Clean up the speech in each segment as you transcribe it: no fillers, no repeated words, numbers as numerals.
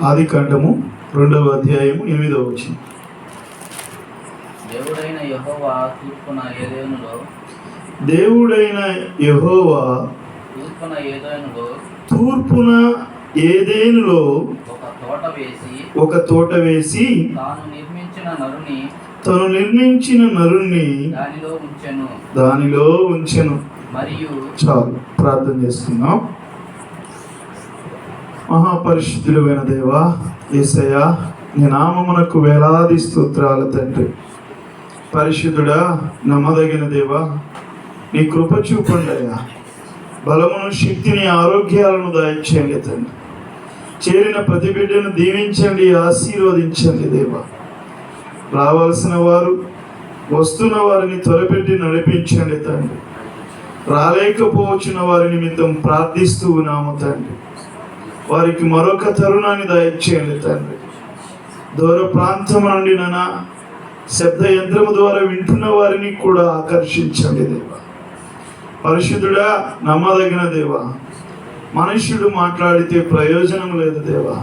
ఆదికాండము 2వ అధ్యాయము 8వ వచనం. దేవుడైన యెహోవా తూర్పున ఏదెనులో ఒక తోట వేసి తను నిర్మించిన నరుణ్ణి దానిలో ఉంచెను. చాలు, ప్రార్థన చేస్తున్నాం. మహాపరిశుద్ధుడైన దేవా యేసయ్యా, నీ నామమునకు వేలాది స్తోత్రాలు తండ్రి. పరిశుద్ధుడా, నమ్మదగిన దేవా, నీ కృప చూపండి అయ్యా. బలమును, శక్తిని, ఆరోగ్యాలను దయచేయండి తండ్రి. చేరిన ప్రతి బిడ్డను దీవించండి, ఆశీర్వదించండి దేవా. రావాల్సిన వారు, వస్తున్న వారిని త్వరపెట్టి నడిపించండి తండ్రి. రాలేకపోవచ్చిన వారి నిమిత్తం ప్రార్థిస్తూ ఉన్నాము తండ్రి. వారికి మరొక తరుణాన్ని దయచేయండి తండ్రి. దూర ప్రాంతం నుండి నానా శబ్ద యంత్రము ద్వారా వింటున్న వారిని కూడా ఆకర్షించండి దేవా. పరిశుద్ధుడా, నమ్మదగిన దేవా, మనుష్యుడు మాట్లాడితే ప్రయోజనం లేదు దేవా.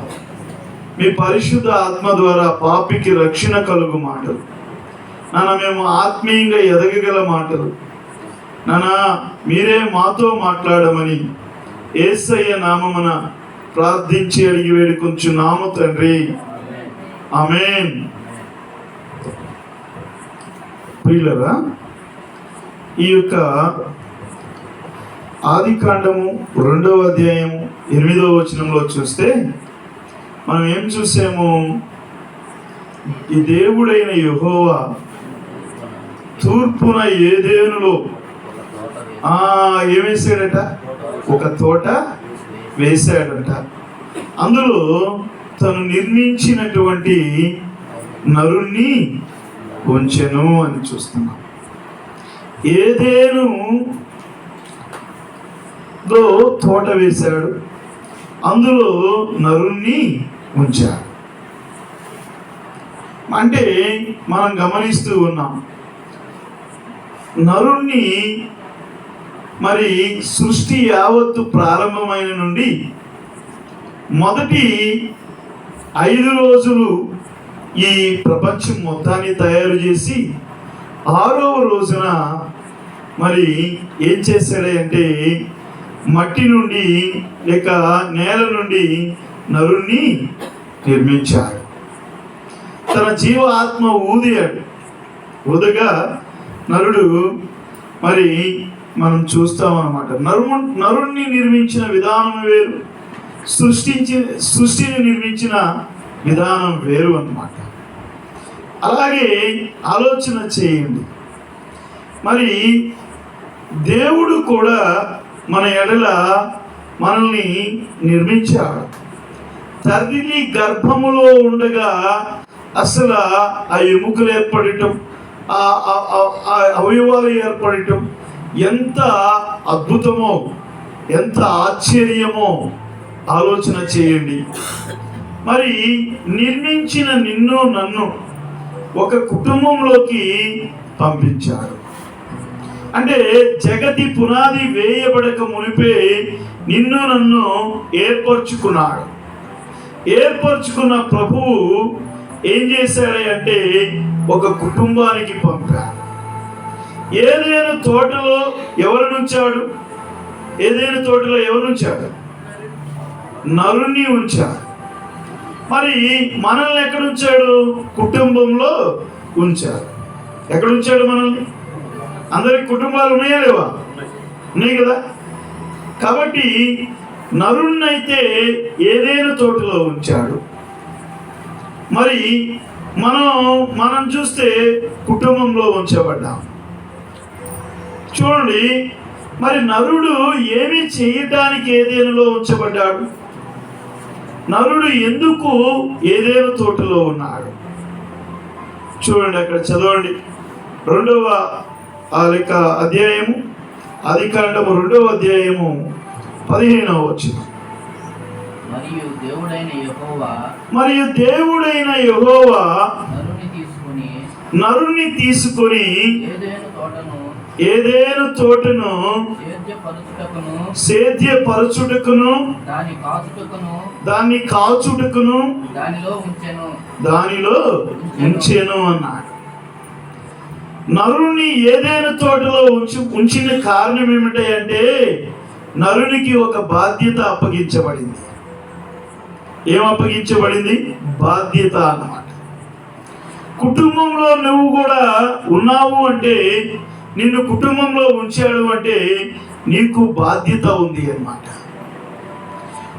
మీ పరిశుద్ధ ఆత్మ ద్వారా పాపికి రక్షణ కలుగు మాటలు నాన్న, మేము ఆత్మీయంగా ఎదగగల మాటలు నాన్న మీరే మాతో మాట్లాడమని యేసయ్య నామమున ప్రార్థించి అడిగి వేడుకొంచున్నాము తండ్రి. ఆమేన్. ప్రియులారా, ఈ యొక్క ఆదికాండము 2వ అధ్యాయము 8వ వచనంలో చూస్తే మనం ఏం చూసాము? ఈ దేవుడైన యెహోవా తూర్పున ఏదెనులో ఏమేసాడట? ఒక తోట వేశాడంట. అందులో తను నిర్మించినటువంటి నరుణ్ణి ఉంచెను అని చూస్తున్నాం. ఏదేను తోట వేశాడు, అందులో నరుణ్ణి ఉంచాడు. అంటే మనం గమనిస్తూ ఉన్నాం, నరుణ్ణి మరి సృష్టి యావత్తు ప్రారంభమైన నుండి మొదటి 5 రోజులు ఈ ప్రపంచం మొత్తాన్ని తయారు చేసి 6వ రోజున మరి ఏం చేశాడే అంటే మట్టి నుండి లేక నేల నుండి నరుణ్ణి నిర్మించాడు. తన జీవ ఆత్మ ఊదాడు. ఊదగా నరుడు మరి మనం చూస్తామన్నమాట. నరుణ్ణి నిర్మించిన విధానం వేరు, సృష్టిని నిర్మించిన విధానం వేరు అన్నమాట. అలాగే ఆలోచన చేయండి. మరి దేవుడు కూడా మన ఎడల మనల్ని నిర్మించాడు. తల్లి గర్భములో ఉండగా అసలు ఆ ఎముకలు ఏర్పడటం, ఆ అవయవాలు ఏర్పడటం ఎంత అద్భుతమో, ఎంత ఆశ్చర్యమో ఆలోచన చేయండి. మరి నిర్మించిన నిన్ను నన్ను ఒక కుటుంబంలోకి పంపించాడు. అంటే జగతి పునాది వేయబడక మునిపే నిన్ను నన్ను ఏర్పరచుకున్నాడు. ఏర్పరచుకున్న ప్రభువు ఏం చేశాడు అంటే ఒక కుటుంబానికి పంపాడు. ఏదైనా తోటలో ఎవరిని ఉంచాడు? ఏదైనా తోటలో ఎవరు ఉంచాడు? నరుణ్ణి ఉంచాడు. మరి మనల్ని ఎక్కడ ఉంచాడు? కుటుంబంలో ఉంచాడు. ఎక్కడ ఉంచాడు మనల్ని? అందరికి కుటుంబాలు ఉన్నాయా లేవా? ఉన్నాయి కదా. కాబట్టి నరుణ్ణి అయితే ఏదైనా తోటలో ఉంచాడు. మరి మనం చూస్తే కుటుంబంలో ఉంచబడ్డాం. చూడండి, మరి నరుడు ఏమి చేయటానికి ఏదేనులో ఉంచబడ్డాడు? నరుడు ఎందుకు ఏదేను తోటలో ఉన్నాడు? చూడండి, అక్కడ చదవండి. 2వ అధ్యాయము, ఆదికాండము 2వ అధ్యాయము 15వ వచనం. మరియు దేవుడైన యెహోవా నరుని తీసుకొని ఏదేను తోటను సేద్యపరచుటకును దాన్ని కాచుటకును దానిలో ఉంచెను అన్నాడు. నరుని ఏదేను తోటలో ఉంచిన కారణం ఏమిటంటే నరునికి ఒక బాధ్యత అప్పగించబడింది. ఏం అప్పగించబడింది? బాధ్యత అన్నమాట. కుటుంబంలో నువ్వు కూడా ఉన్నావు అంటే, నిన్ను కుటుంబంలో ఉంచాడు అంటే నీకు బాధ్యత ఉంది అన్నమాట.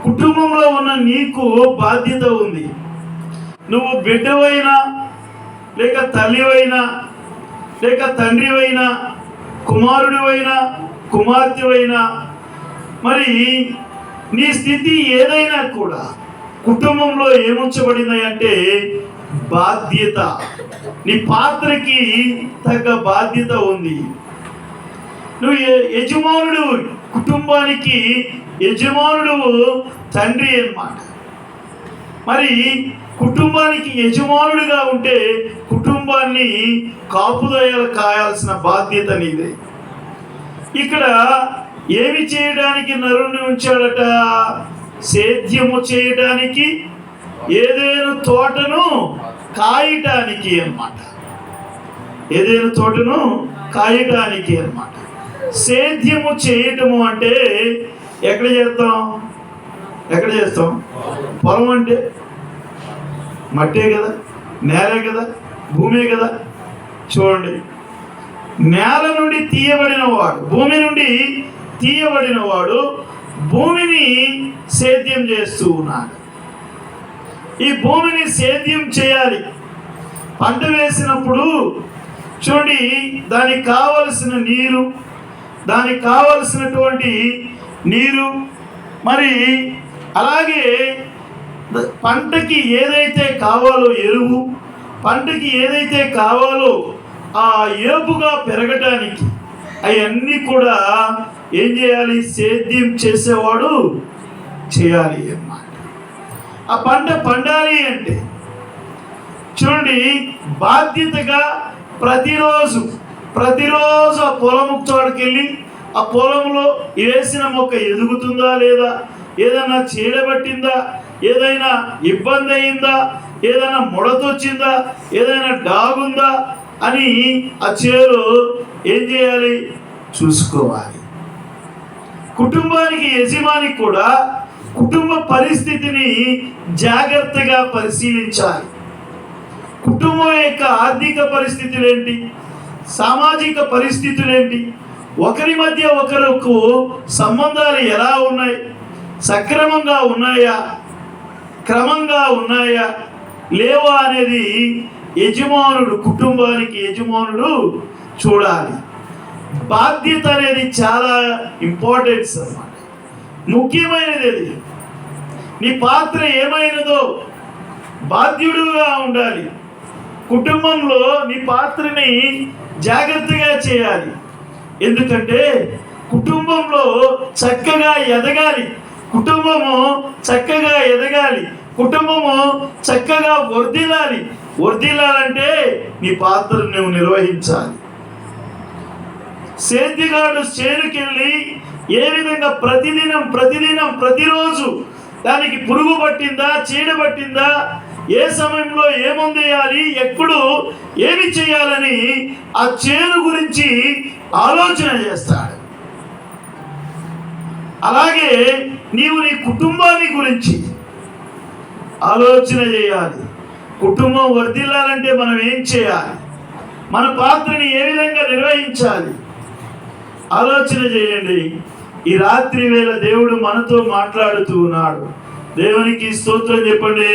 కుటుంబంలో ఉన్న నీకు బాధ్యత ఉంది. నువ్వు బిడ్డవైనా, లేక తల్లివైనా, లేక తండ్రివైనా, కుమారుడివైనా, కుమార్తెవైనా, మరి నీ స్థితి ఏదైనా కూడా కుటుంబంలో ఏముంచబడింది అంటే బాధ్యత. నీ పాత్రకి తగ్గ బాధ్యత ఉంది. నువ్వు యజమానుడు, కుటుంబానికి యజమానుడు తండ్రి అన్నమాట. మరి కుటుంబానికి యజమానుడిగా ఉంటే కుటుంబాన్ని కాపుదల కాయాల్సిన బాధ్యత నీదే. ఇక్కడ ఏమి చేయడానికి నరుని ఉంచాడట? సేద్యము చేయడానికి, ఏదేను తోటను కాయటానికి అన్నమాట. ఏదేను తోటను కాయటానికి అన్నమాట. సేద్యము చేయటము అంటే ఎక్కడ చేస్తాం? ఎక్కడ చేస్తాం? పొలం అంటే మట్టే కదా, నేలే కదా, భూమే కదా. చూడండి, నేల నుండి తీయబడిన వాడు, భూమి నుండి తీయబడిన వాడు భూమిని సేద్యం చేస్తూ ఉన్నాడు. ఈ భూమిని సేద్యం చేయాలి. పంట వేసినప్పుడు చూడండి, దానికి కావలసిన నీరు, దానికి కావలసినటువంటి నీరు, మరి అలాగే పంటకి ఏదైతే కావాలో ఎరువు, పంటకి ఏదైతే కావాలో ఆ ఏపుగా పెరగటానికి అవన్నీ కూడా ఏం చేయాలి? సేద్యం చేసేవాడు చేయాలి అన్నమాట. ఆ పంట పండాలి అంటే చూడండి, బాధ్యతగా ప్రతిరోజు ఆ పొలం తోటకెళ్ళి ఆ పొలంలో వేసిన మొక్క ఎదుగుతుందా లేదా, ఏదైనా చీడబట్టిందా, ఏదైనా ఇబ్బంది అయిందా, ఏదైనా ముడతొచ్చిందా, ఏదైనా డాగుందా అని ఆ చేలో ఏం చేయాలి? చూసుకోవాలి. కుటుంబానికి యజమానికి కూడా కుటుంబ పరిస్థితిని జాగ్రత్తగా పరిశీలించాలి. కుటుంబం యొక్క ఆర్థిక పరిస్థితులు ఏంటి, సామాజిక పరిస్థితులు ఏంటి, ఒకరి మధ్య ఒకరికి సంబంధాలు ఎలా ఉన్నాయి, సక్రమంగా ఉన్నాయా, క్రమంగా ఉన్నాయా లేవా అనేది యజమానుడు, కుటుంబానికి యజమానుడు చూడాలి. బాధ్యత అనేది చాలా ఇంపార్టెన్స్ అన్నమాట, ముఖ్యమైనది. అది నీ పాత్ర ఏమైనదో బాధ్యుడుగా ఉండాలి. కుటుంబంలో నీ పాత్రని జాగ్రత్తగా చేయాలి. ఎందుకంటే కుటుంబంలో చక్కగా ఎదగాలి, కుటుంబము చక్కగా ఎదగాలి, కుటుంబము చక్కగా వర్ధిల్లాలంటే నీ పాత్రను నువ్వు నిర్వహించాలి. సేద్యగాడు చేనుకెళ్ళి ఏ విధంగా ప్రతిరోజు దానికి పురుగు పట్టిందా, చీడ పట్టిందా, ఏ సమయంలో ఏముంది వేయాలి, ఎప్పుడు ఏమి చేయాలని ఆ చేను గురించి ఆలోచన చేస్తాడు. అలాగే నీవు నీ కుటుంబాన్ని గురించి ఆలోచన చేయాలి. కుటుంబం వర్ధిల్లాలంటే మనం ఏం చేయాలి, మన పాత్రని ఏ విధంగా నిర్వహించాలి ఆలోచన చేయండి. ఈ రాత్రి వేళ దేవుడు మనతో మాట్లాడుతూ ఉన్నాడు. దేవునికి స్తోత్రం చెప్పండి.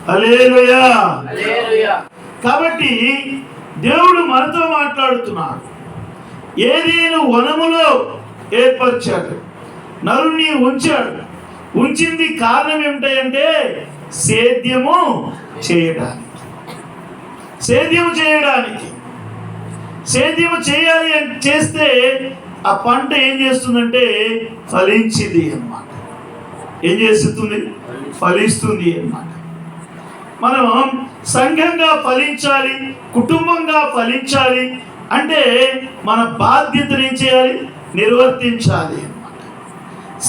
హల్లెలూయా. కాబట్టి దేవుడు మనతో మాట్లాడుతున్నాడు. ఏదేను వనములో ఏర్పరిచాడు, నరుణ్ణి ఉంచాడు. ఉంచింది కారణం ఏమిటంటే సేద్యము చేయడానికి. సేద్యము చేయాలి అని చేస్తే ఆ పంట ఏం చేస్తుందంటే ఫలించింది అన్నమాట. ఏం చేస్తుంది? ఫలిస్తుంది అన్నమాట. మనం సంఘంగా ఫలించాలి, కుటుంబంగా ఫలించాలి అంటే మన బాధ్యతను ఏం చేయాలి? నిర్వర్తించాలి అన్నమాట.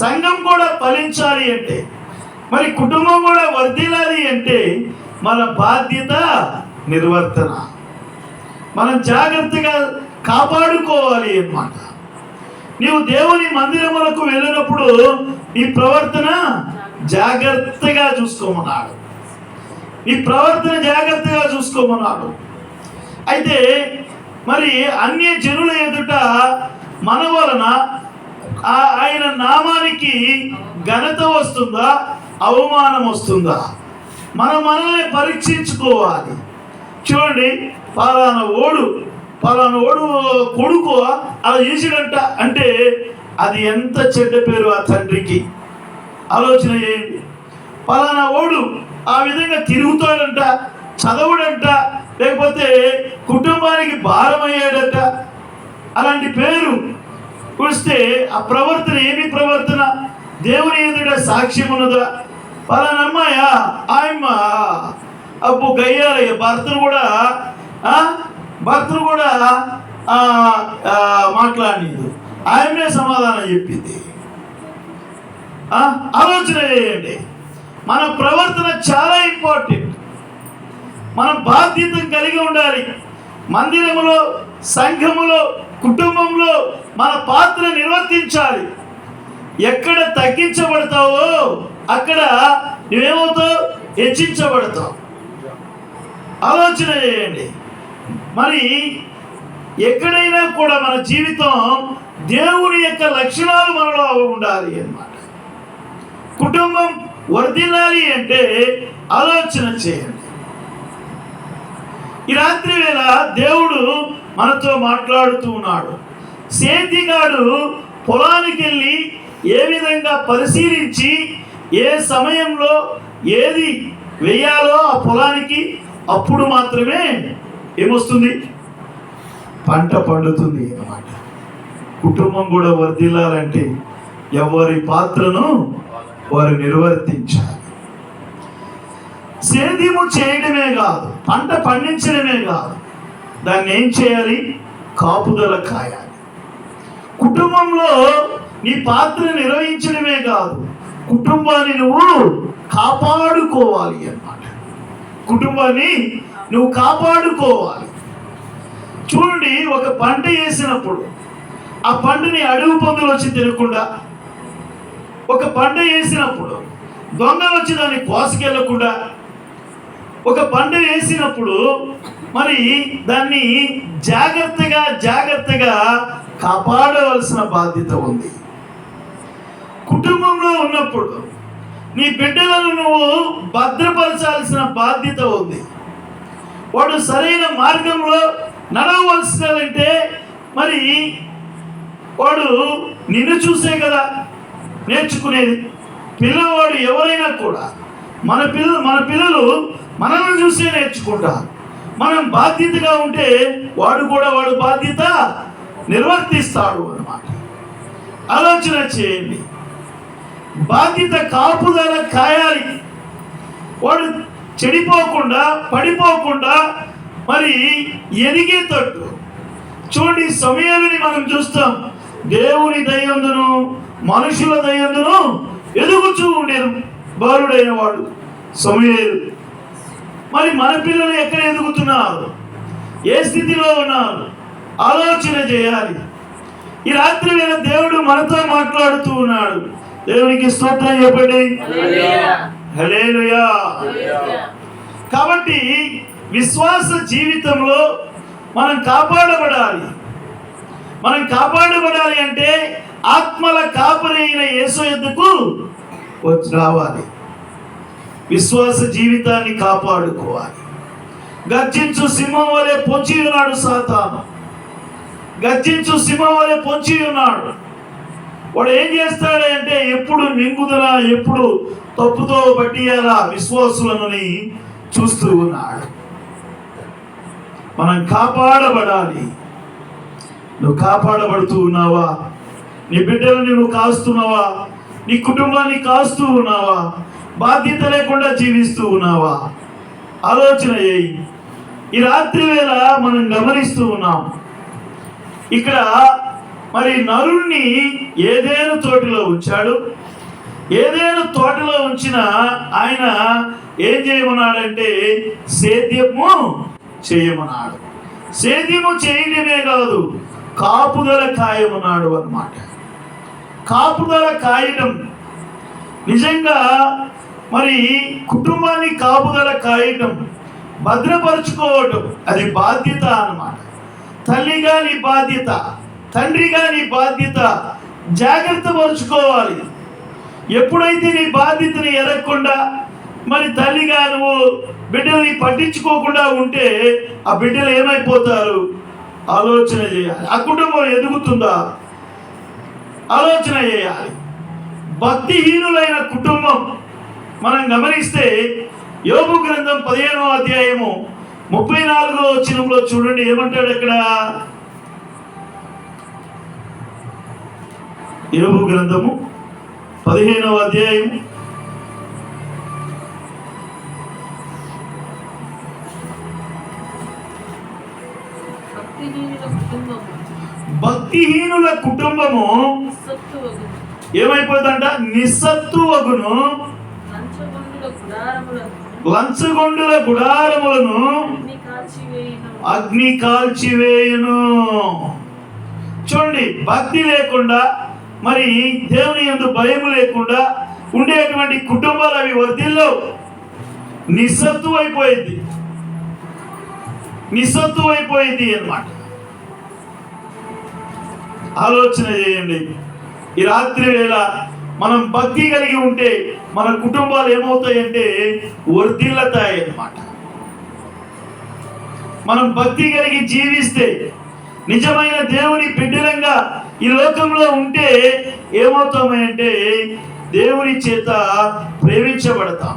సంఘం కూడా ఫలించాలి అంటే, మరి కుటుంబం కూడా వర్ధిల్లాలి అంటే మన బాధ్యత నిర్వర్తన. మనం జాగ్రత్తగా కాపాడుకోవాలి అన్నమాట. నీవు దేవుని మందిరములకు వెళ్ళినప్పుడు నీ ప్రవర్తన జాగ్రత్తగా చూసుకోమన్నాడు. నీ ప్రవర్తన జాగ్రత్తగా చూసుకోమన్నాడు. అయితే మరి అన్య జనుల ఎదుట మన వలన ఆయన నామానికి ఘనత వస్తుందా, అవమానం వస్తుందా? మనల్ని పరీక్షించుకోవాలి. చూడండి, పలానా ఓడు కొడుకు అలా చేసాడంట అంటే అది ఎంత చెడ్డ పేరు ఆ తండ్రికి. ఆలోచన చేయండి. పలానా ఓడు ఆ విధంగా తిరుగుతాడంట, చదవడంట, లేకపోతే కుటుంబానికి భారమయ్యాడట, అలాంటి పేరు వస్తే ఆ ప్రవర్తన ఏమి ప్రవర్తన? దేవుని ఎదుట సాక్ష్యం ఉన్నదా? పలానా అమ్మాయా ఆయమ్మ అప్పు గయ్యాలయ్య భర్తను కూడా మాట్లాడినది, ఆయనే సమాధానం చెప్పింది. ఆలోచన చేయండి. మన ప్రవర్తన చాలా ఇంపార్టెంట్. మనం బాధ్యత కలిగి ఉండాలి. మందిరములో, సంఘములో, కుటుంబంలో మన పాత్ర నిర్వర్తించాలి. ఎక్కడ తగ్గించబడతావో అక్కడ నువ్వేమవుతావు? హెచ్చించబడతావు. ఆలోచన చేయండి. మరి ఎక్కడైనా కూడా మన జీవితం దేవుని యొక్క లక్షణాలు మనలో ఉండాలి అన్నమాట. కుటుంబం వర్ధిల్లాలి అంటే ఆలోచన చేయండి. ఈ రాత్రి వేళ దేవుడు మనతో మాట్లాడుతూ ఉన్నాడు. సేద్యగాడు పొలానికి వెళ్ళి ఏ విధంగా పరిశీలించి ఏ సమయంలో ఏది వేయాలో ఆ పొలానికి అప్పుడు మాత్రమే ఏమొస్తుంది? పంట పండుతుంది అన్నమాట. కుటుంబం కూడా వర్ధిల్లాలంటే ఎవరి పాత్రను వారు నిర్వర్తించాలి. సేద్యము చేయడమే కాదు, పంట పండించడమే కాదు, దాన్ని ఏం చేయాలి? కాపుదల కాయాలి. కుటుంబంలో నీ పాత్ర నిర్వహించడమే కాదు, కుటుంబాన్ని నువ్వు కాపాడుకోవాలి అన్నమాట. కుటుంబాన్ని నువ్వు కాపాడుకోవాలి. చూడండి, ఒక పంట వేసినప్పుడు ఆ పంటని అడవి పందులు వచ్చి తినకుండా, ఒక పంట వేసినప్పుడు దొంగలు వచ్చి దాన్ని కోసుకెళ్ళకుండా, ఒక పంట వేసినప్పుడు మరి దాన్ని జాగ్రత్తగా కాపాడవలసిన బాధ్యత ఉంది. కుటుంబంలో ఉన్నప్పుడు నీ బిడ్డలను నువ్వు భద్రపరచాల్సిన బాధ్యత ఉంది. వాడు సరైన మార్గంలో నడవలసినంటే మరి వాడు నిన్ను చూసే కదా నేర్చుకునేది. పిల్లవాడు ఎవరైనా కూడా మన పిల్లలు మనల్ని చూసే నేర్చుకుంటారు. మనం బాధ్యతగా ఉంటే వాడు బాధ్యత నిర్వర్తిస్తాడు అన్నమాట. ఆలోచన చేయండి. బాధ్యత కాపుదల కాయాలి. వాడు చెడిపోకుండా, పడిపోకుండా మరి ఎదిగేటట్టు. చూడండి, సమయాన్ని మనం చూస్తాం. దేవుని దయందును మనుషుల దయందును ఎదుగుచూ ఉండేది బాలుడైన వాడు సమూయేలు. మరి మన పిల్లలు ఎక్కడ ఎదుగుతున్నారు? ఏ స్థితిలో ఉన్నారు? ఆలోచన చేయాలి. ఈ రాత్రి వేళ దేవుడు మనతో మాట్లాడుతూ ఉన్నాడు. దేవునికి స్తోత్రం చెప్పండి. హల్లెలూయా. కాబట్టి విశ్వాస జీవితంలో మనం కాపాడబడాలి. అంటే ఆత్మల కాపరి అయిన యేసు యొద్దకు రావాలి. విశ్వాస జీవితాన్ని కాపాడుకోవాలి. గర్జించు సింహం వలె పొంచి ఉన్నాడు సాతాను. గర్జించు సింహం వలె పొంచి ఉన్నాడు. వాడు ఏం చేస్తాడంటే ఎప్పుడు మింగుదలా, ఎప్పుడు తప్పుతో పట్టియాలా విశ్వాసులను చూస్తూ ఉన్నాడు. మనం కాపాడబడాలి. నువ్వు కాపాడబడుతూ ఉన్నావా? నీ బిడ్డలను నువ్వు కాస్తున్నావా? నీ కుటుంబాన్ని కాస్తూ ఉన్నావా? బాధ్యత లేకుండా జీవిస్తూ ఉన్నావా? ఆలోచన చేయి. ఈ రాత్రి వేళ మనం గమనిస్తూ ఉన్నాం. ఇక్కడ మరి నరుణ్ణి ఏదేను తోటలో ఉంచాడు. ఏదేను తోటలో ఉంచిన ఆయన ఏం చేయమన్నాడంటే సేద్యము చేయమన్నాడు. సేద్యము చేయడమే కాదు, కాపుదల కాయమన్నాడు అన్నమాట. కాపుదల కాయటం నిజంగా మరి కుటుంబాన్ని కాపుదల కాయటం, భద్రపరుచుకోవటం అది బాధ్యత అన్నమాట. తల్లిగా నీ బాధ్యత, తండ్రిగా నీ బాధ్యత జాగ్రత్త పరుచుకోవాలి. ఎప్పుడైతే నీ బాధ్యతని ఎరగకుండా మరి తల్లిగా నువ్వు బిడ్డల్ని పట్టించుకోకుండా ఉంటే ఆ బిడ్డలు ఏమైపోతారు? ఆలోచన చేయాలి. ఆ కుటుంబం ఎదుగుతుందా? ఆలోచన చేయాలి. భక్తిహీనులైన కుటుంబం మనం గమనిస్తే యోబు గ్రంథం 15వ అధ్యాయము 34వ వచనంలో చూడండి ఏమంటాడు అక్కడ. యోబు గ్రంథము 15వ అధ్యాయం భక్తిహీనుల కుటుంబము ఏమైపోతుందంట? నిస్సత్తువగును, లంచగొండుల గుడారములను అగ్ని కాల్చివేయును. చూడండి, భక్తి లేకుండా మరి దేవుని యందు భయం లేకుండా ఉండేటువంటి కుటుంబాలు అవి వర్ధిల్లవు. నిస్సత్తు అయిపోయింది అన్నమాట. ఆలోచన చేయండి. ఈ రాత్రి వేళ మనం భక్తి కలిగి ఉంటే మన కుటుంబాలు ఏమవుతాయంటే వర్ధిల్లతాయి అన్నమాట. మనం భక్తి కలిగి జీవిస్తే, నిజమైన దేవుని బిడ్డలంగా ఈ లోకంలో ఉంటే ఏమవుతామంటే దేవుని చేత ప్రేమించబడతాం.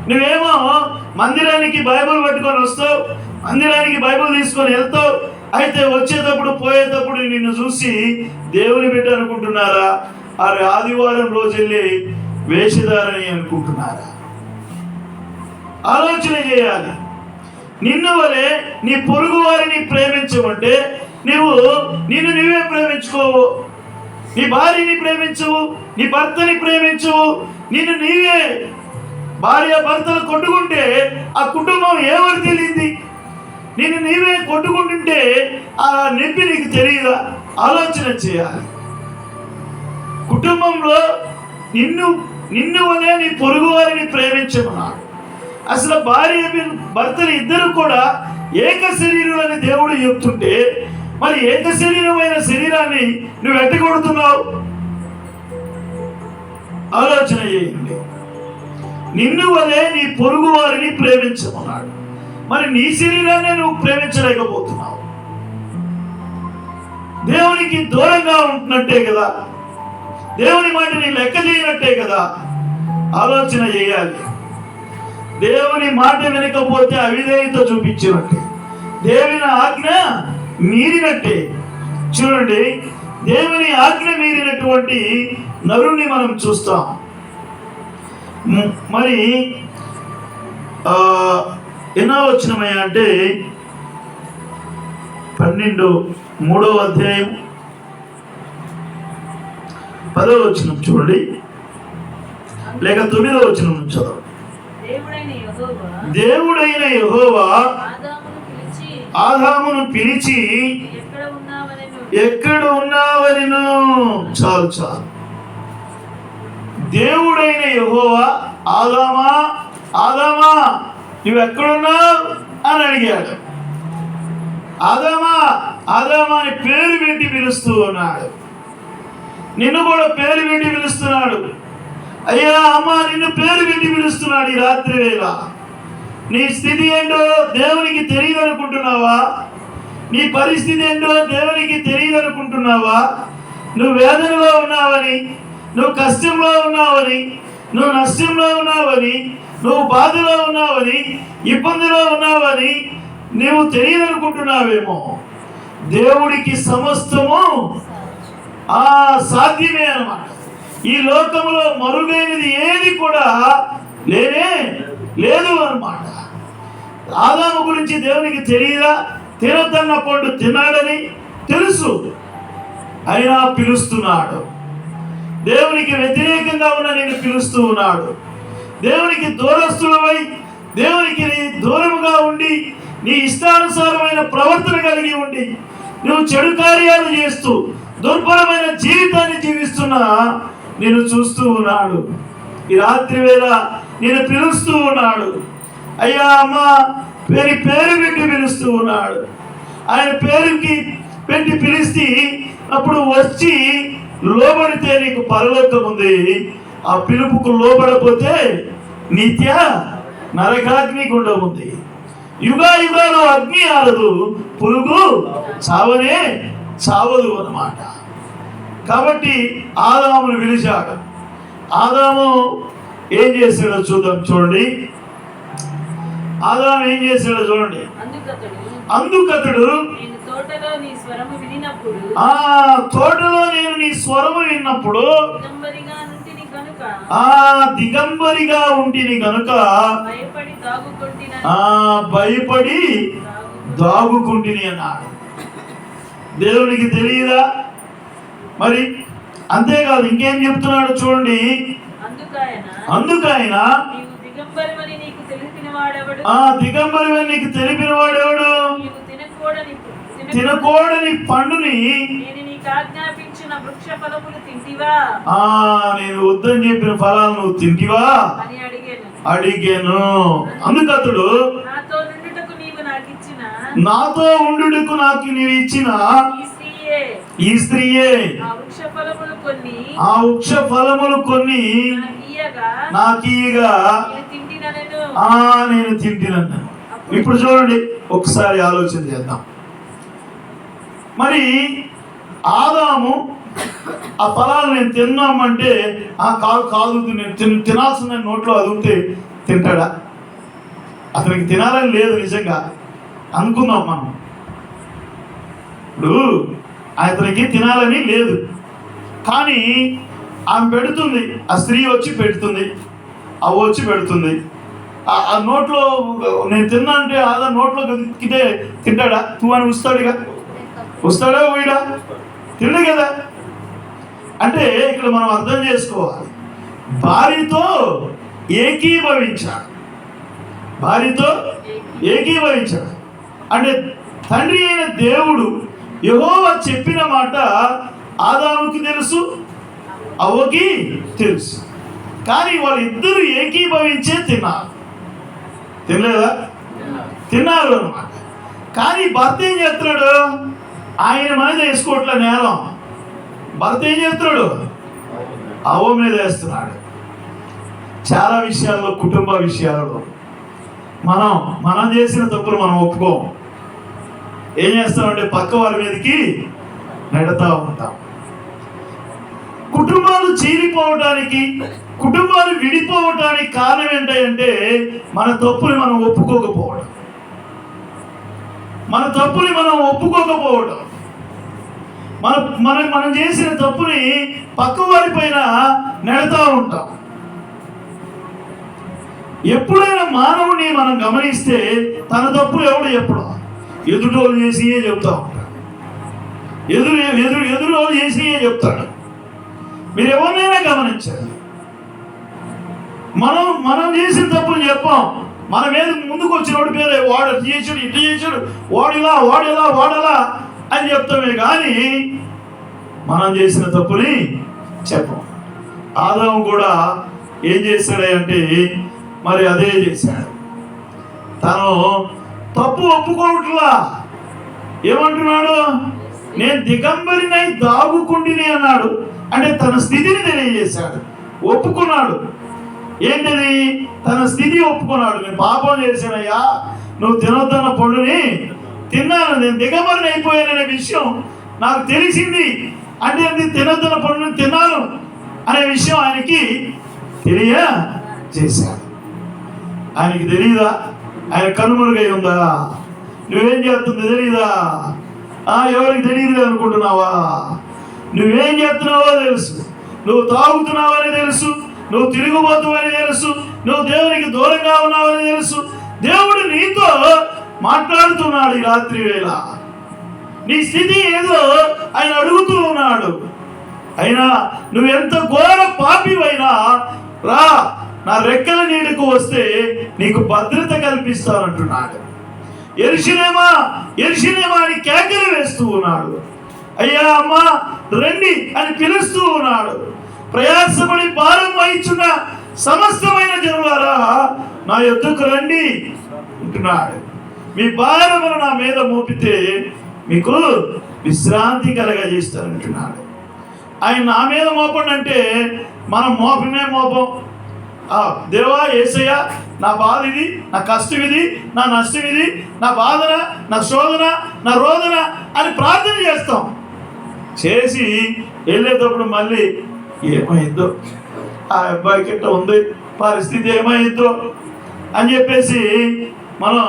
నువ్వేమో మందిరానికి బైబిల్ పట్టుకొని వస్తావు, మందిరానికి బైబిల్ తీసుకొని వెళ్తావు. అయితే వచ్చేటప్పుడు పోయేటప్పుడు నిన్ను చూసి దేవుని బిడ్డ అనుకుంటున్నారా? అరే ఆదివారం రోజు వెళ్ళి వేషధారని అనుకుంటున్నారా? ఆలోచన చేయాలి. నిన్ను వలె నీ పొరుగు వారిని ప్రేమించమంటే నిన్ను నువ్వే ప్రేమించుకోవు. నీ భార్యని ప్రేమించవు, నీ భర్తని ప్రేమించవు. నిన్ను నీవే భార్య భర్తలు కొట్టుకుంటే ఆ కుటుంబం ఏమని తెలియదు? నిన్ను నీవే కొట్టుకుంటుంటే ఆ నొప్పి నీకు తెలియదా? ఆలోచన చేయాలి. కుటుంబంలో నిన్ను వలె నీ పొరుగు వారిని ప్రేమించమన్నాడు. అసలు భార్య భర్తలు ఇద్దరు కూడా ఏక శరీరులని దేవుడు చెప్తుంటే మరి ఏక శరీరమైన శరీరాన్ని నువ్వు ఎట్టగొడుతున్నావు? ఆలోచన చేయండి. నిన్ను వలె నీ పొరుగు వారిని ప్రేమించమన్నాడు. మరి నీ శరీరాన్ని నువ్వు ప్రేమించలేకపోతున్నావు. దేవునికి దూరంగా ఉంటున్నట్టే కదా, దేవుని మాటని లెక్క చేయనట్టే కదా. ఆలోచన చేయాలి. దేవుని మాట వినకపోతే అవిధేయత చూపించినట్టే, దేవుని ఆజ్ఞ మీరినట్టే. చూడండి, దేవుని ఆజ్ఞ మీరినటువంటి నరుణ్ణి మనం చూస్తాం. మరి ఎన్నో వచ్చినమయ్యా అంటే 3వ అధ్యాయం 10వ వచనం చూడండి, లేక 9వ వచనం నుంచి చదవండి. దేవుడైన యెహోవా ఆదామును పిలిచి ఎక్కడ ఉన్నావనెను. చాలు. దేవుడైన యెహోవా ఆదామా నువ్వు ఎక్కడున్నావు అని అడిగాడు. ఆదామా అని పేరు పెట్టి పిలుస్తూ ఉన్నాడు. నిన్ను కూడా పేరు పెట్టి పిలుస్తున్నాడు. అయ్యా అమ్మ, నిన్ను పేరు పెట్టి పిలుస్తున్నాడు. ఈ రాత్రి వేళ నీ స్థితి ఏంటో దేవునికి తెలియదు అనుకుంటున్నావా? నీ పరిస్థితి ఏంటో దేవునికి తెలియదు అనుకుంటున్నావా? నువ్వు వేదనలో ఉన్నావని, నువ్వు కష్టంలో ఉన్నావని, నువ్వు నష్టంలో ఉన్నావని, నువ్వు బాధలో ఉన్నావని, ఇబ్బందిలో ఉన్నావని నువ్వు తెలియదు అనుకుంటున్నావేమో. దేవుడికి సమస్తము సాధ్యమే అన్నమాట. ఈ లోకంలో మరుగైనది ఏది కూడా లేదు అన్నమాట. ఆదాము గురించి దేవునికి తెలియదా? తినొద్దన్న పండు తిన్నాడని తెలుసు, అయినా పిలుస్తున్నాడు. దేవునికి వ్యతిరేకంగా ఉన్న నేను పిలుస్తూ ఉన్నాడు. దేవునికి దూరస్తులమై దేవునికి దూరముగా ఉండి నీ ఇష్టానుసారమైన ప్రవర్తన కలిగి ఉండి నువ్వు చెడు కార్యాలు చేస్తూ దుర్భరమైన జీవితాన్ని జీవిస్తున్నా నేను చూస్తూ ఉన్నాడు. ఈ రాత్రి వేళ నేను పిలుస్తూ ఉన్నాడు. అయ్యా అమ్మా పేరు పెట్టి పిలుస్తూ ఉన్నాడు. ఆయన పేరుకి పెట్టి పిలిస్తే అప్పుడు వచ్చి లోబడితే నీకు పరలోకం ఉంది. ఆ పిలుపుకు లోబడపోతే నిత్య నరకాగ్ని గుండం ఉంది. యుగాలు అగ్ని ఆరదు, పురుగు చావనే చావదు అన్నమాట. కాబట్టి ఆదామును పిలిచాడు. ఆదాము ఏం చేశాడో చూడండి. ఆదాము ఏం చేశాడో చూడండి. అందుకతడు తోటలో నేను నీ స్వరము విన్నప్పుడు దిగంబరిగా ఉంటిని గనుక భయపడి దాగుకుంటిని అన్నాడు. దేవునికి తెలియదా మరి? అంతేకాదు ఇంకేం చెప్తున్నాడు చూడండి. అందుకైన దిగంబరివని నీకు తెలిపిన వాడెవడు? తినకూడని పండుని నేను వద్దని చెప్పిన ఫలాలు నువ్వు తింటివా అడిగాను. అందుకతడు నాతో ఉండుటకు నాకు నీవు ఇచ్చిన ఈ స్త్రీయే ఆ వృక్ష ఫలములు కొన్ని నాకీయగా నేను తింటినన్ను. ఇప్పుడు చూడండి, ఒకసారి ఆలోచన చేద్దాం. మరి ఆదాము ఆ ఫలాలు నేను తిన్నామంటే కాదు నేను తినాల్సిన నోట్లో అది ఉంటే తింటాడా? అతనికి తినాలని లేదు నిజంగా అనుకుందాం మనం. ఇప్పుడు అతనికి తినాలని లేదు, కానీ ఆమె పెడుతుంది, ఆ స్త్రీ వచ్చి పెడుతుంది, అవి వచ్చి పెడుతుంది. ఆ నోట్లో నేను తిన్నా అంటే ఆదా నోట్లో కితే తింటాడా? తూ అని వస్తాడా పోయిడా? తిండు కదా. అంటే ఇక్కడ మనం అర్థం చేసుకోవాలి, భార్యతో ఏకీభవించాడు. అంటే తండ్రి అయిన దేవుడు యెహోవా చెప్పిన మాట ఆదాముకి తెలుసు, అవ్వకి తెలుసు. కానీ వాళ్ళిద్దరూ ఏకీభవించే తిన్నారు అన్నమాట. కానీ భర్త ఏం చేస్తున్నాడు? ఆయన మీద వేసుకోవట్లే నేరం. భర్త ఏం చేస్తున్నాడు? అవ్వ మీద వేస్తున్నాడు. చాలా విషయాల్లో, కుటుంబ విషయాల్లో మనం చేసిన తప్పులు మనం ఒప్పుకోం. ఏం చేస్తామంటే పక్క వారి మీదకి నెడతా ఉంటాం. కుటుంబాలు చీలిపోవటానికి, కుటుంబాలు విడిపోవటానికి కారణం ఏంటంటే మన తప్పుని మనం ఒప్పుకోకపోవడం. మనం చేసిన తప్పుని పక్క వారి పైన నెడతా ఉంటాం. ఎప్పుడైనా మానవుని మనం గమనిస్తే తన తప్పులు ఎవడు ఎప్పుడు ఎదుటోళ్ళు చేసియే చెప్తా ఉంటాడు. ఎదురోళ్ళు చేసియే చెప్తాడు. మీరు ఎవరినైనా గమనించాలి. మనం చేసిన తప్పులు చెప్పాం. మన మీద ముందుకు వచ్చినోడి పేరే వాడు చేసాడు, ఇట్లా చేసాడు, వాడలా అని చెప్తామే కానీ మనం చేసిన తప్పుని చెప్పం. ఆదాము కూడా ఏం చేశాడంటే మరి అదే చేశాడు. తను తప్పు ఒప్పుకోవట్లా. ఏమంటున్నాడు? నేను దిగంబరినై దాగుకుండిని అన్నాడు. అంటే తన స్థితిని తెలియజేశాడు, ఒప్పుకున్నాడు. ఏంటది? తన స్థితి ఒప్పుకున్నాడు. నేను పాపం చేశానయ్యా, నువ్వు తినొద్దన్న పండుని తిన్నాను, నేను దిగంబరిని అయిపోయాననే విషయం నాకు తెలిసింది. అంటే తినొద్దన్న పండుని తిన్నాను అనే విషయం ఆయనకి తెలియజేశాడు. ఆయనకి తెలియదా? ఆయన కనుమరుగై ఉందా? నువ్వేం చేస్తుందో తెలీదా? ఎవరికి తెలియదు అనుకుంటున్నావా? నువ్వేం చేస్తున్నావో తెలుసు, నువ్వు తాగుతున్నావని తెలుసు, నువ్వు తిరుగుబోతువని తెలుసు, నువ్వు దేవునికి దూరంగా ఉన్నావని తెలుసు. దేవుడు నీతో మాట్లాడుతున్నాడు ఈ రాత్రి వేళ. నీ స్థితి ఏదో ఆయన అడుగుతూ ఉన్నాడు. అయినా నువ్వెంత ఘోర పాపివైనా రా, నా రెక్కల నీడకు వస్తే నీకు భద్రత కల్పిస్తానంటున్నాడు. యెరూషలేమా యెరూషలేమా అని కేకలు వేస్తూ ఉన్నాడు. అయ్యా అమ్మా రండి అని పిలుస్తూ ఉన్నాడు. ప్రయాసపడి భారం వహించున్న సమస్తమైన జనులారా నా యొద్దకు రండి అంటున్నాడు. మీ భారమును నా మీద మోపితే మీకు విశ్రాంతి కలగజేస్తానంటున్నాడు. ఆయన నా మీద మోపండి అంటే మనం మోపమే మోపం. దేవా యేసయ్య నా బాధ ఇది, నా కష్టం ఇది, నా నష్టం ఇది, నా బాధన, నా శోధన, నా రోదన అని ప్రార్థన చేస్తాం. చేసి వెళ్ళేటప్పుడు మళ్ళీ ఏమైందో, ఆ అబ్బాయికి ఎట్లా ఉంది పరిస్థితి, ఏమైందో అని చెప్పేసి మనం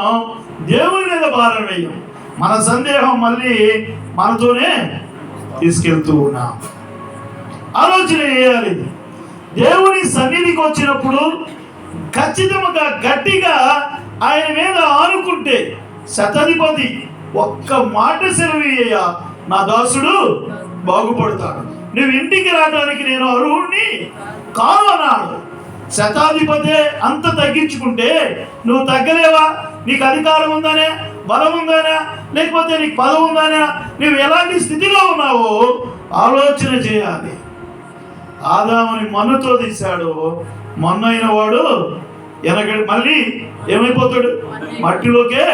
దేవుని మీద భారం వేయం. మన సందేహం మళ్ళీ మనతోనే తీసుకెళ్తూ ఉన్నాం. ఆలోచన చేయాలి. దేవుని సన్నిధికి వచ్చినప్పుడు ఖచ్చితంగా గట్టిగా ఆయన మీద ఆనుకుంటే శతాధిపతి ఒక్క మాట సెలవీయ నా దాసుడు బాగుపడతాడు, నువ్వు ఇంటికి రావడానికి నేను అర్హుణ్ణి కాను అన్నాడు. శతాధిపతి అంత తగ్గించుకుంటే నువ్వు తగ్గలేవా? నీకు అధికారం ఉందనే, బలం ఉందనే, లేకపోతే నీకు పదవి ఉందనే, నువ్వు ఎలాంటి స్థితిలో ఉన్నావో ఆలోచన చేయాలి. ఆదాముని మన్నుతో తీశాడు, మన్నైన వాడు వెనకడి మళ్ళీ ఏమైపోతాడు? మట్టిలోకే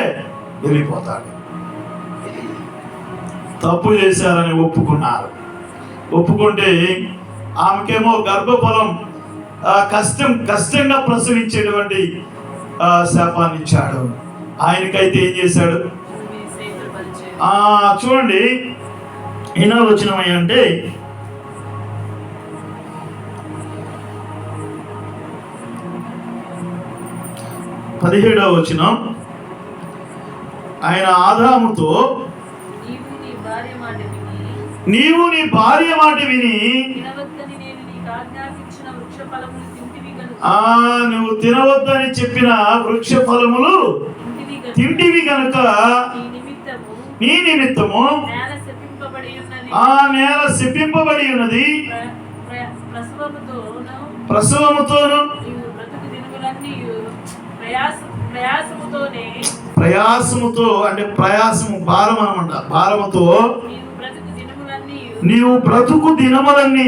వెళ్ళిపోతాడు. తప్పు చేశారని ఒప్పుకున్నారు. ఒప్పుకుంటే ఆమెకేమో గర్భఫలం కష్టంగా ప్రసవించేటువంటి శాపాన్ని ఇచ్చాడు. ఆయనకైతే ఏం చేశాడు? చూడండి ఎన్నో వచనం అంటే 17వ వచనం. ఆయన ఆదాముతో నీవు నీ భార్య మాట విని నువ్వు తినవద్దని చెప్పిన వృక్ష ఫలములు తింటివి కనుక నీ నిమిత్తము ఆ నేల శపింపబడి ఉన్నది, ప్రసవముతోను ప్రయాసముతో అంటే ప్రయాసము భారం అనమాట. భారముతో నీవు బ్రతుకు దినములన్నీ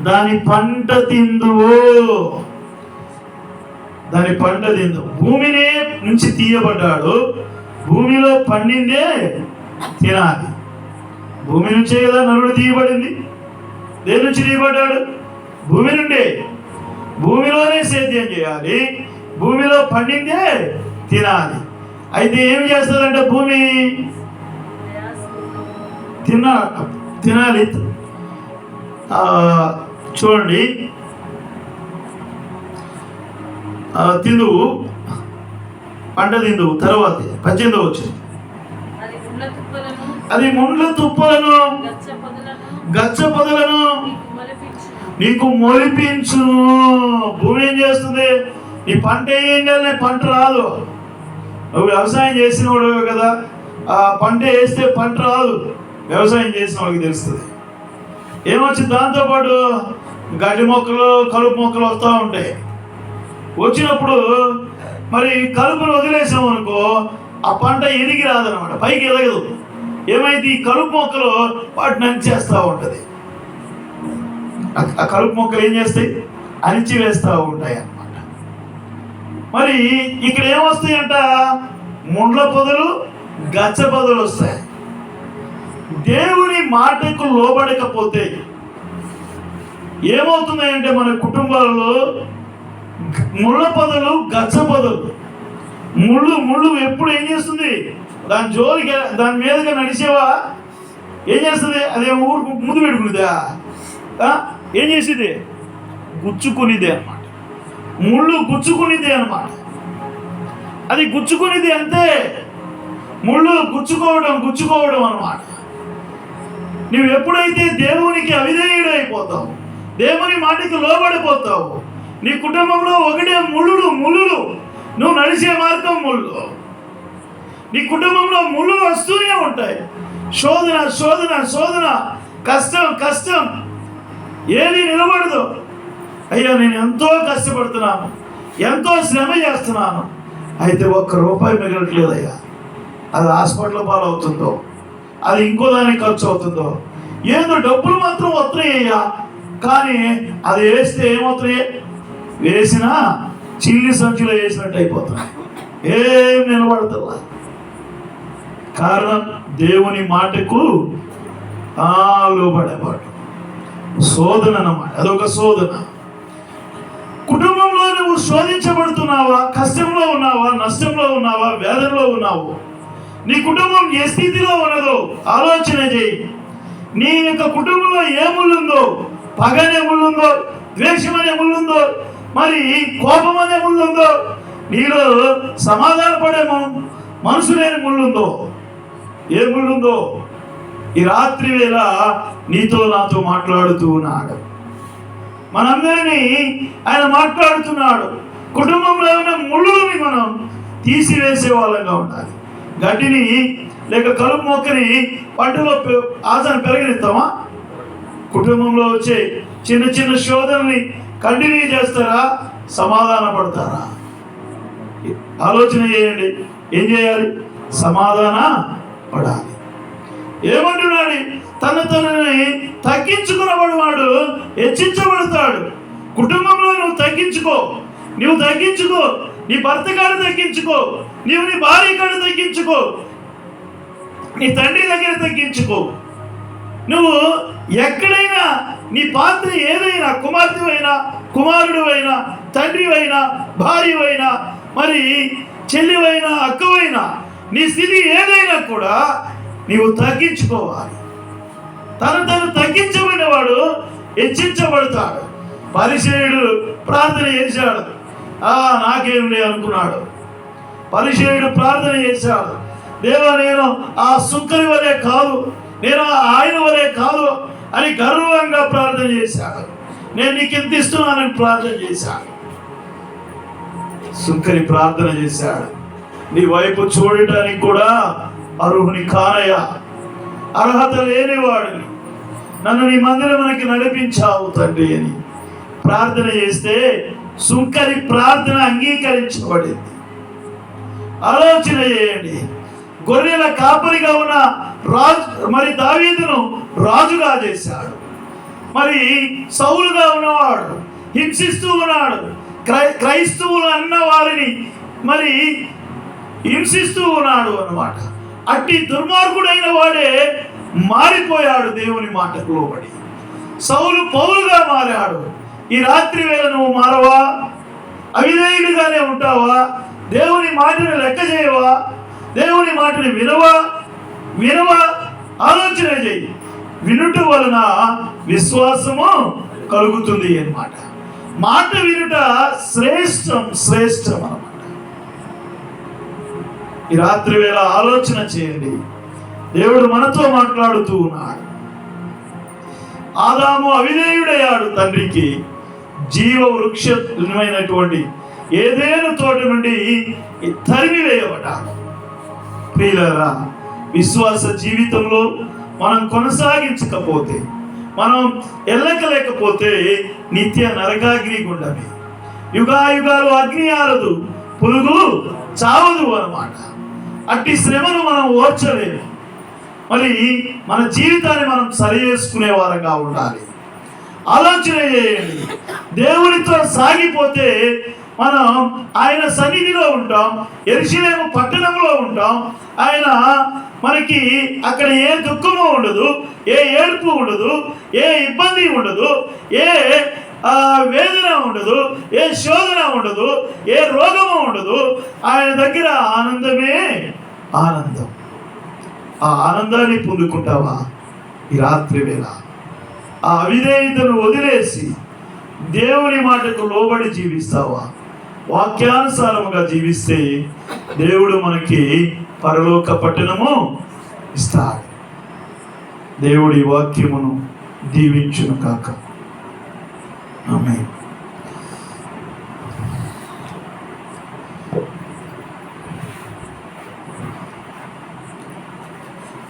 దాని పంట తిందువు. దాని పంట తిందువు. భూమినే నుంచి తీయబడ్డాడు, భూమిలో పండిందే తినాలి. భూమి నుంచే కదా నరుడు తీయబడింది. దేని నుంచి తీయబడ్డాడు? భూమి నుండే. భూమిలోనే సేద్యం చేయాలి, భూమిలో పండిందే తినాలి. అయితే ఏమి చేస్తారంటే భూమి తినాలి. చూడండి తిందువు, పంట తిందువు. తర్వాత 18వ వచ్చింది, అది ముండ్ల తుప్పలను గచ్చ పొదలను నీకు మొలిపించును. భూమి ఏం చేస్తుంది? నీ పంట ఏం చేయాలి? పంట రాదు. నువ్వు వ్యవసాయం చేసిన వాడు కదా, ఆ పంట వేస్తే పంట రాదు. వ్యవసాయం చేసిన వాళ్ళకి తెలుస్తుంది. ఏమొచ్చింది? దాంతోపాటు గడ్డి మొక్కలు, కలుపు మొక్కలు వస్తూ ఉంటాయి. వచ్చినప్పుడు మరి కలుపును వదిలేసాం అనుకో, ఆ పంట ఎదిగి రాదనమాట, పైకి ఎదగదు. ఏమైంది? ఈ కలుపు మొక్కలు వాటిని అణిచేస్తూ ఉంటుంది. ఆ కలుపు మొక్కలు ఏం చేస్తాయి? అణిచి వేస్తూ ఉంటాయి అన్నమాట. మరి ఇక్కడ ఏమొస్తాయంట? ముండ్ల పొదలు, గచ్చ పొదలు వస్తాయి. దేవుని మాటకు లోబడకపోతే ఏమవుతున్నాయంటే మన కుటుంబాలలో ముళ్ళ పొదలు, గచ్చ పొదలు. ముళ్ళు ఎప్పుడు ఏం చేస్తుంది? దాని జోలికి, దాని మీదగా నడిచేవా ఏం చేస్తుంది? అదేమో ఊరికి ముందు పెట్టుకునిదా? ఏం చేసేది? గుచ్చుకునిదే అన్నమాట. ముళ్ళు గుచ్చుకునిదే అన్నమాట. అది గుచ్చుకునిది అంతే. ముళ్ళు గుచ్చుకోవడం అన్నమాట. నువ్వు ఎప్పుడైతే దేవునికి అవిధేయుడు అయిపోతావు, దేవుని మాటకి లోబడిపోతావు, నీ కుటుంబంలో ఒకటే ముళ్ళు నువ్వు నడిచే మార్గం ముళ్ళు. నీ కుటుంబంలో ముళ్ళు వస్తూనే ఉంటాయి. శోధన శోధన శోధన, కష్టం కష్టం, ఏది నిలబడదు. అయ్యా నేను ఎంతో కష్టపడుతున్నాను, ఎంతో శ్రమ చేస్తున్నాను, అయితే ₹1 మిగలట్లేదయ్యా. అది హాస్పిటల్ పాలవుతుందో, అది ఇంకో దానికి ఖర్చు అవుతుందో, ఏదో డబ్బులు మాత్రం వస్తున్నాయ్యా, కానీ అది వేస్తే ఏమవుతున్నాయి? వేసినా చిల్లి సంచులో వేసినట్టు అయిపోతున్నాయి, ఏం నిలబడుతుందా? కారణం దేవుని మాటకు లోబడేవాడు. శోధన అన్నమాట, అదొక శోధన. కుటుంబంలో నువ్వు శోధించబడుతున్నావా? కష్టంలో ఉన్నావా? నష్టంలో ఉన్నావా? వేదనలో ఉన్నావు? నీ కుటుంబం ఏ స్థితిలో ఉన్నదో ఆలోచన చేయి. నీ యొక్క కుటుంబంలో ఏ ముళ్ళుందో, పగ అనే ముళ్ళుందో, ద్వేషం అనే ముళ్ళుందో, మరి కోపం అనే ముళ్ళుందో, నీలో సమాధాన పడే మనసు లేని ముళ్ళుందో, ఏ ముళ్ళుందో ఈ రాత్రి వేళ నీతో నాతో మాట్లాడుతూ ఉన్నాడు. మనందరినీ ఆయన మాట్లాడుతున్నాడు. కుటుంబంలో ఉన్న ముళ్ళుని మనం తీసివేసే వాళ్ళంగా ఉండాలి. గడ్డిని లేక కలుపు మొక్కని పంటలో ఆశను పెరగనిస్తామా? కుటుంబంలో వచ్చే చిన్న చిన్న శోధనని కంటిన్యూ చేస్తారా? సమాధాన పడతారా? ఆలోచన చేయండి. ఏం చేయాలి? సమాధాన పడాలి. ఏమంటున్నాడు? తనని తగ్గించుకున్నవాడు వాడు హెచ్చించబడతాడు. కుటుంబంలో నువ్వు తగ్గించుకో, నువ్వు తగ్గించుకో, నీ భర్త కాడు తగ్గించుకో, నీవు నీ భార్య కాడు తగ్గించుకో, నీ తండ్రి దగ్గర తగ్గించుకో. నువ్వు ఎక్కడైనా నీ పాత్ర ఏదైనా, కుమార్తెవైనా, కుమారుడు అయినా, తండ్రివైనా, భార్యవైనా, మరి చెల్లివైనా, అక్కవైనా, నీ స్థితి ఏదైనా కూడా నీవు తగ్గించుకోవాలి. తను తగ్గించబడిన వాడు హెచ్చించబడతాడు. పరిసయ్యుడు ప్రార్థన చేశాడు, నాకేం లే అనుకున్నాడు. పరిసయ్యుడు ప్రార్థన చేశాడు, దేవా నేను ఆ సుంకరి వలె కాదు, నేను ఆయన వలె కాదు అని గర్వంగా ప్రార్థన చేశాడు. నేను నీకు ఎంత ఇస్తున్నానని ప్రార్థన చేశాడు. సుంకరి ప్రార్థన చేశాడు, నీ వైపు చూడటానికి కూడా అర్హుని కానయ్యా, అర్హత లేనివాడిని, నన్ను నీ మందిరమునకి నడిపించావు తండ్రి అని ప్రార్థన చేస్తే సుంకరి ప్రార్థన అంగీకరించబడింది. ఆలోచన చేయండి. గొర్రెల కాపరిగా ఉన్న రాజు మరి దావీదును రాజుగా చేశాడు. మరి సౌలుగా ఉన్నవాడు హింసిస్తూ ఉన్నాడు. క్రైస్తవులు అన్న వారిని మరి హింసిస్తూ ఉన్నాడు అన్నమాట. అట్టి దుర్మార్గుడైన వాడే మారిపోయాడు దేవుని మాటకు లోబడి. సౌలు పౌలుగా మారాడు. ఈ రాత్రి వేళ నువ్వు మారవా? అవిధేయుడిగానే ఉంటావా? దేవుని మాటను లెక్క చేయవా? దేవుని మాటను వినవా? ఆలోచన చేయి. వినుట వలన విశ్వాసము కలుగుతుంది అన్నమాట. మాట వినుట శ్రేష్టం అన్నమాట. ఈ రాత్రి వేళ ఆలోచన చేయండి. దేవుడు మనతో మాట్లాడుతూ ఉన్నాడు. ఆదాము అవిధేయుడయ్యాడు తండ్రికి. జీవ వృక్షమైనటువంటి ఏదేను తోట నుండి తరిమివేయబడ్డాడు. ప్రియులారా, విశ్వాస జీవితంలో మనం కొనసాగించకపోతే, మనం ఎల్లకలేకపోతే నిత్య నరకాగ్ని గుండమే. యుగాయుగాలు అగ్ని ఆరదు, పురుగు చావదు అన్నమాట. అట్టి శ్రమను మనం ఓర్చలేము. మరి మన జీవితాన్ని మనం సరి చేసుకునే వారంగా ఉండాలి. ఆలోచన చేయండి. దేవునితో సాగిపోతే మనం ఆయన సన్నిధిలో ఉంటాం, యెరూషలేము పట్టణంలో ఉంటాం. ఆయన మనకి అక్కడ ఏ దుఃఖము ఉండదు, ఏ ఏడుపు ఉండదు, ఏ ఇబ్బంది ఉండదు, ఏ వేదన ఉండదు, ఏ శోధన ఉండదు, ఏ రోగము ఉండదు. ఆయన దగ్గర ఆనందమే ఆనందం. ఆ ఆనందాన్ని పొందుకుంటావా? ఈ రాత్రి వేళ ఆ అవిధేయతను వదిలేసి దేవుని మాటకు లోబడి జీవిస్తావా? వాక్యానుసారముగా జీవిస్తే దేవుడు మనకి పరలోక పట్టణము ఇస్తాడు. దేవుడి వాక్యమును దీవించును కాక. ఆమేన్.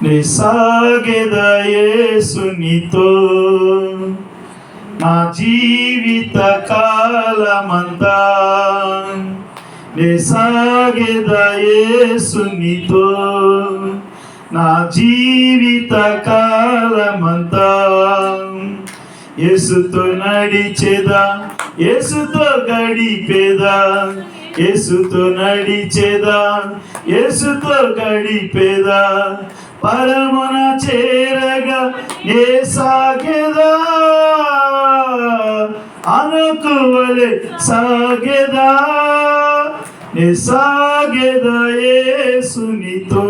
నే సాగెద యేసునితో నా జీవిత కాలమంతా, నే సాగెద యేసునితో నా జీవిత కాలమంతా. యేసుతో నడిచేదా, యేసుతో గడిపేదా, యేసుతో నడిచేదా, యేసుతో గడిపేదా, పరమున చేరగా నే సాగెదా, అనుకువలే సాగెదా, నే సాగెదా యేసునితో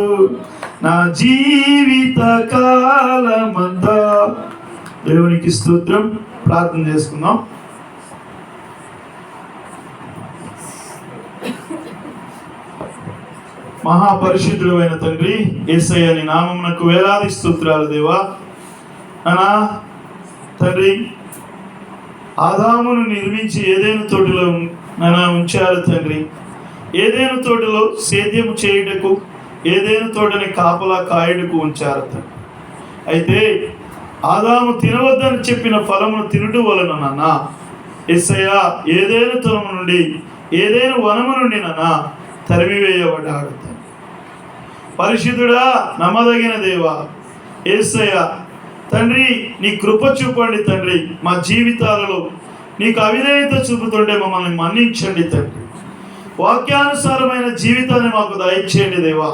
నా జీవిత కాలమంతా. దేవునికి స్తోత్రం. ప్రార్థన చేసుకుందాం. మహాపరిశుద్ధుడు అయిన తండ్రి యేసయ్య నీ నామమునకు వేలాది స్తోత్రాలు దేవా. అనా తండ్రి, ఆదామును నిర్మించి ఏదైనా తోటలో ఉంచారు తండ్రి. ఏదైనా తోటలో సేద్యము చేయుటకు, ఏదైనా తోటని కాపలా కాయుటకు ఉంచారు తండ్రి. అయితే ఆదాము తినవద్దని చెప్పిన ఫలమును తినుట వలన నాన్న యేసయ్య ఏదైనా తోటము నుండి, ఏదైనా వనము నుండి నాన్న తరిమివేయబడ్డాడు. పరిశుద్ధుడా, నమ్మదగిన దేవా యేసయ్య తండ్రి, నీ కృప చూపండి తండ్రి. మా జీవితాలలో నీకు అవిధేయత చూపుతుంటే మమ్మల్ని మన్నించండి తండ్రి. వాక్యానుసారమైన జీవితాన్ని మాకు దయచేయండి దేవా.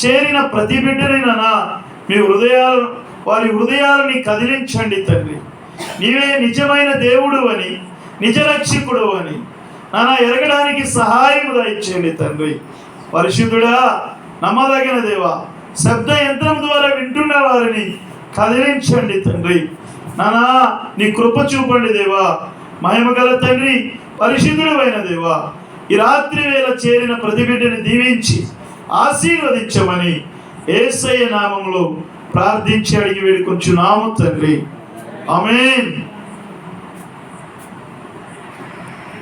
చేరిన ప్రతి బిడ్డని నాన్న మీ వారి హృదయాలని కదిలించండి తండ్రి. నీవే నిజమైన దేవుడు అని, నిజరక్షకుడు అని నాన్న ఎరగడానికి సహాయం దయచేయండి తండ్రి. పరిశుద్ధుడా, నమ్మదగిన దేవా, శబ్ద యంత్రం ద్వారా వింటున్న వారిని కదిలించండి తండ్రి. నానా నీ కృప చూపండి దేవా. మహిమగల తండ్రి, పరిశుద్ధుడు అయిన దేవా, ఈ రాత్రి వేళ చేరిన ప్రతి బిడ్డని దీవించి ఆశీర్వదించమని యేసయ్య నామములో ప్రార్థించి అడిగి వేడుకొంచున్నాము తండ్రి. ఆమేన్.